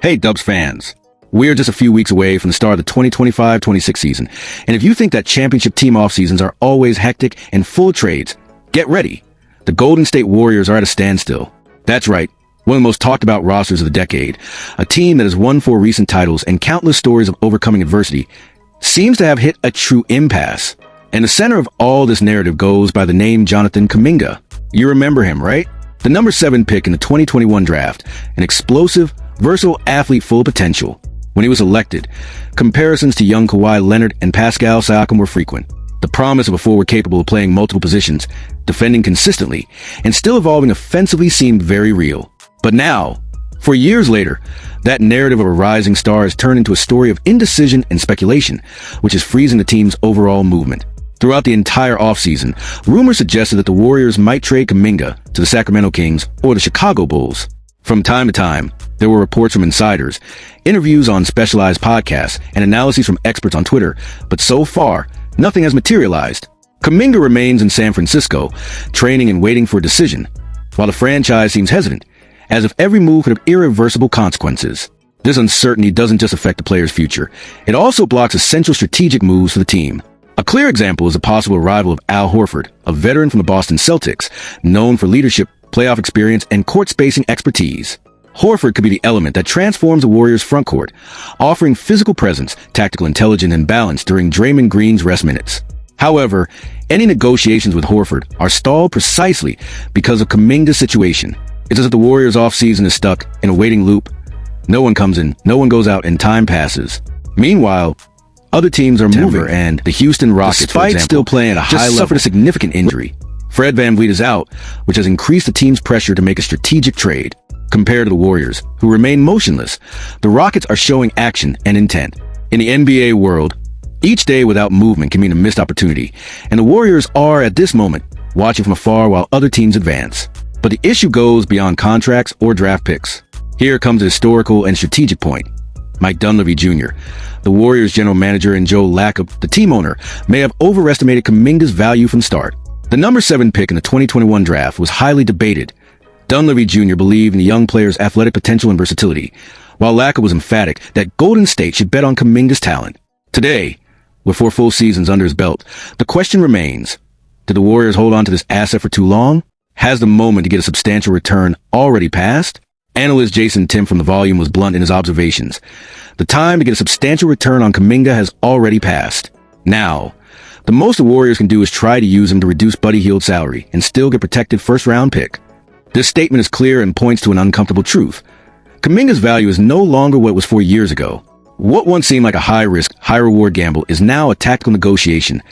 Hey Dubs fans, we're just a few weeks away from the start of the 2025-26 season, and if you think that championship team off-seasons are always hectic and full of trades, get ready. The Golden State Warriors are at a standstill. That's right, one of the most talked about rosters of the decade, a team that has won 4 recent titles and countless stories of overcoming adversity, seems to have hit a true impasse. And the center of all this narrative goes by the name Jonathan Kuminga. You remember him, right? The number 7 pick in the 2021 draft, an explosive, versatile athlete full of potential. When he was elected, comparisons to young Kawhi Leonard and Pascal Siakam were frequent. The promise of a forward capable of playing multiple positions, defending consistently, and still evolving offensively seemed very real. But now, 4 years later, that narrative of a rising star has turned into a story of indecision and speculation, which is freezing the team's overall movement. Throughout the entire offseason, rumors suggested that the Warriors might trade Kuminga to the Sacramento Kings or the Chicago Bulls. From time to time, there were reports from insiders, interviews on specialized podcasts, and analyses from experts on Twitter, but so far, nothing has materialized. Kuminga remains in San Francisco, training and waiting for a decision, while the franchise seems hesitant, as if every move could have irreversible consequences. This uncertainty doesn't just affect the player's future, it also blocks essential strategic moves for the team. A clear example is the possible arrival of Al Horford, a veteran from the Boston Celtics, known for leadership, playoff experience, and court spacing expertise. Horford could be the element that transforms the Warriors' frontcourt, offering physical presence, tactical intelligence, and balance during Draymond Green's rest minutes. However, any negotiations with Horford are stalled precisely because of Kuminga's situation. It's as if the Warriors' offseason is stuck in a waiting loop. No one comes in, no one goes out, and time passes. Meanwhile, other teams are moving, and the Houston Rockets, despite still playing at a high level, suffered a significant injury. Fred VanVleet is out, which has increased the team's pressure to make a strategic trade. Compared to the Warriors, who remain motionless, the Rockets are showing action and intent. In the NBA world, each day without movement can mean a missed opportunity, and the Warriors are, at this moment, watching from afar while other teams advance. But the issue goes beyond contracts or draft picks. Here comes a historical and strategic point. Mike Dunleavy Jr., the Warriors general manager, and Joe Lacob, the team owner, may have overestimated Kuminga's value from the start. The number 7 pick in the 2021 draft was highly debated. Dunleavy Jr. believed in the young player's athletic potential and versatility, while Lacob was emphatic that Golden State should bet on Kuminga's talent. Today, with 4 full seasons under his belt, the question remains, did the Warriors hold on to this asset for too long? Has the moment to get a substantial return already passed? Analyst Jason Tim from The Volume was blunt in his observations. The time to get a substantial return on Kuminga has already passed. Now, the most the Warriors can do is try to use him to reduce Buddy Hield's salary and still get protected first-round pick. This statement is clear and points to an uncomfortable truth. Kuminga's value is no longer what it was 4 years ago. What once seemed like a high-risk, high-reward gamble is now a tactical negotiation,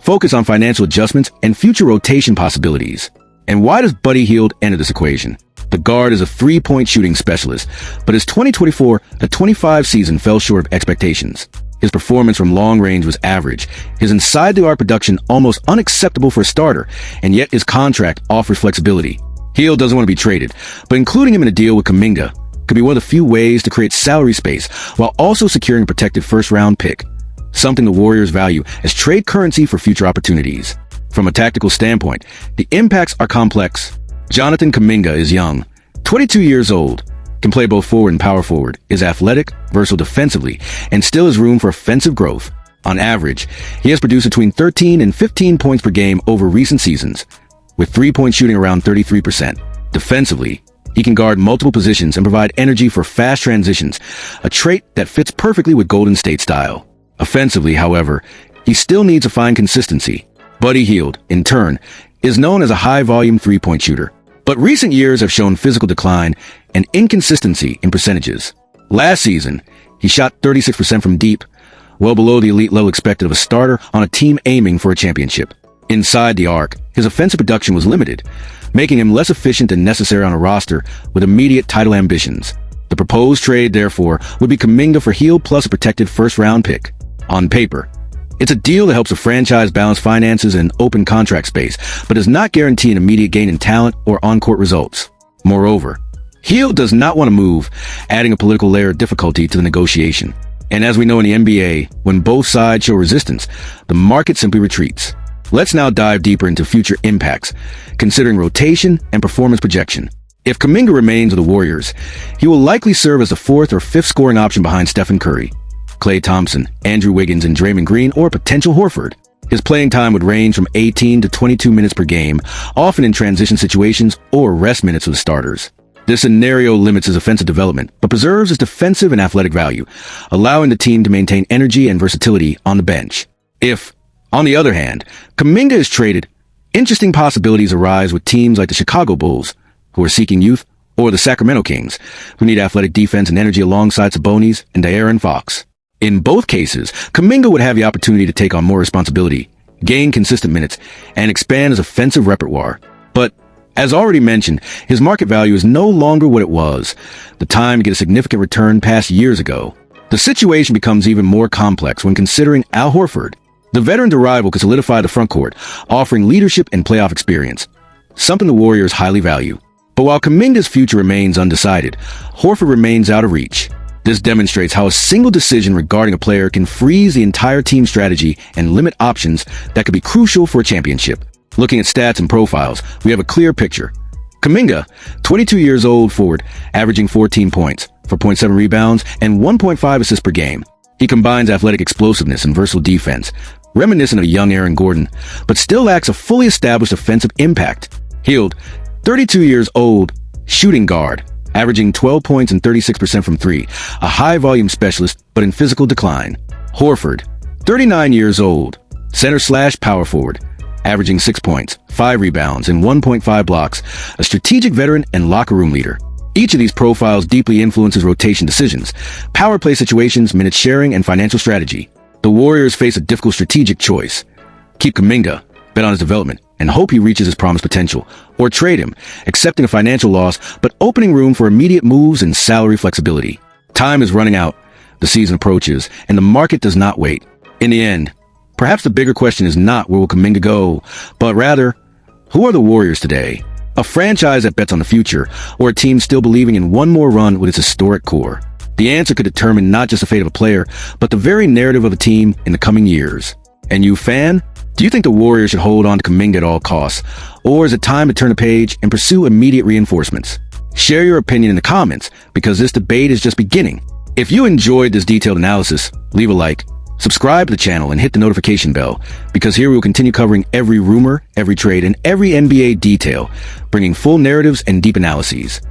focused on financial adjustments and future rotation possibilities. And why does Buddy Hield enter this equation? The guard is a 3-point shooting specialist, but his 2024-25 season fell short of expectations. His performance from long range was average, his inside-the-arc production almost unacceptable for a starter, and yet his contract offers flexibility. Hield doesn't want to be traded, but including him in a deal with Kuminga could be one of the few ways to create salary space while also securing a protected first-round pick, something the Warriors value as trade currency for future opportunities. From a tactical standpoint, the impacts are complex. Jonathan Kuminga is young, 22 years old, can play both forward and power forward, is athletic, versatile defensively, and still has room for offensive growth. On average, he has produced between 13 and 15 points per game over recent seasons, with 3-point shooting around 33%. Defensively, he can guard multiple positions and provide energy for fast transitions, a trait that fits perfectly with Golden State style. Offensively, however, he still needs to find consistency. Buddy Hield, in turn, is known as a high-volume 3-point shooter, but recent years have shown physical decline and inconsistency in percentages. Last season, he shot 36% from deep, well below the elite level expected of a starter on a team aiming for a championship. Inside the arc, his offensive production was limited, making him less efficient than necessary on a roster with immediate title ambitions. The proposed trade, therefore, would be Kuminga for Hield plus a protected first-round pick. On paper, it's a deal that helps a franchise balance finances and open contract space, but does not guarantee an immediate gain in talent or on-court results. Moreover, Hield does not want to move, adding a political layer of difficulty to the negotiation. And as we know in the NBA, when both sides show resistance, the market simply retreats. Let's now dive deeper into future impacts, considering rotation and performance projection. If Kuminga remains with the Warriors, he will likely serve as the fourth or fifth scoring option behind Stephen Curry, Klay Thompson, Andrew Wiggins, and Draymond Green, or potential Horford. His playing time would range from 18 to 22 minutes per game, often in transition situations or rest minutes with the starters. This scenario limits his offensive development, but preserves his defensive and athletic value, allowing the team to maintain energy and versatility on the bench. If, on the other hand, Kuminga is traded, interesting possibilities arise with teams like the Chicago Bulls, who are seeking youth, or the Sacramento Kings, who need athletic defense and energy alongside Sabonis and De'Aaron Fox. In both cases, Kuminga would have the opportunity to take on more responsibility, gain consistent minutes, and expand his offensive repertoire. But, as already mentioned, his market value is no longer what it was. The time to get a significant return passed years ago. The situation becomes even more complex when considering Al Horford. The veteran arrival could solidify the frontcourt, offering leadership and playoff experience, something the Warriors highly value. But while Kuminga's future remains undecided, Horford remains out of reach. This demonstrates how a single decision regarding a player can freeze the entire team strategy and limit options that could be crucial for a championship. Looking at stats and profiles, we have a clear picture. Kuminga, 22 years old forward, averaging 14 points, 4.7 rebounds, and 1.5 assists per game. He combines athletic explosiveness and versatile defense, reminiscent of a young Aaron Gordon, but still lacks a fully established offensive impact. Hield, 32 years old, shooting guard, averaging 12 points and 36% from three, a high-volume specialist, but in physical decline. Horford, 39 years old, center/power forward, averaging 6 points, 5 rebounds, and 1.5 blocks, a strategic veteran and locker room leader. Each of these profiles deeply influences rotation decisions, power play situations, minute sharing, and financial strategy. The Warriors face a difficult strategic choice. Keep Kuminga, bet on his development, and hope he reaches his promised potential, or trade him, accepting a financial loss, but opening room for immediate moves and salary flexibility. Time is running out, the season approaches, and the market does not wait. In the end, perhaps the bigger question is not where will Kuminga go, but rather, who are the Warriors today? A franchise that bets on the future, or a team still believing in one more run with its historic core? The answer could determine not just the fate of a player, but the very narrative of a team in the coming years. And you, fan? Do you think the Warriors should hold on to Kuminga at all costs? Or is it time to turn the page and pursue immediate reinforcements? Share your opinion in the comments, because this debate is just beginning. If you enjoyed this detailed analysis, leave a like, subscribe to the channel, and hit the notification bell, because here we will continue covering every rumor, every trade, and every NBA detail, bringing full narratives and deep analyses.